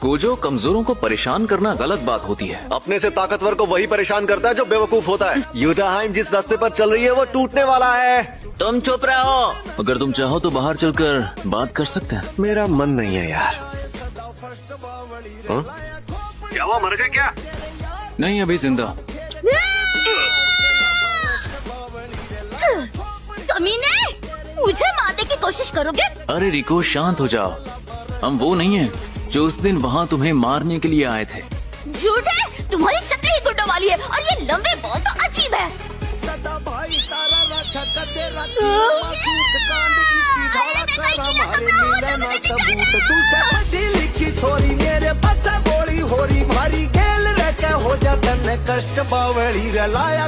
Kojo, कमजोरों को परेशान करना गलत बात होती है। अपने से ताकतवर को वही परेशान करता है जो बेवकूफ होता है। यूटाहाइम जिस रास्ते पर चल रही है वो टूटने वाला है। तुम चुप रहो। अगर तुम चाहो तो बाहर चलकर बात कर सकते हैं। मेरा मन नहीं है यार। क्या हुआ, मर गए क्या? नहीं, अभी जिंदा। कमीने, मुझे मारने की कोशिश करोगे? अरे रिको, शांत हो जाओ। हम वो नहीं है जो उस दिन वहाँ तुम्हें मारने के लिए आए थे। झूठ है, तुम्हारी शक्ल ही गुंडों वाली है और ये लंबे बॉल तो अजीब है। छोरी मेरे बच्चा बोली होरी भारी गेल रह के हो जाता कष्ट बावली रलाया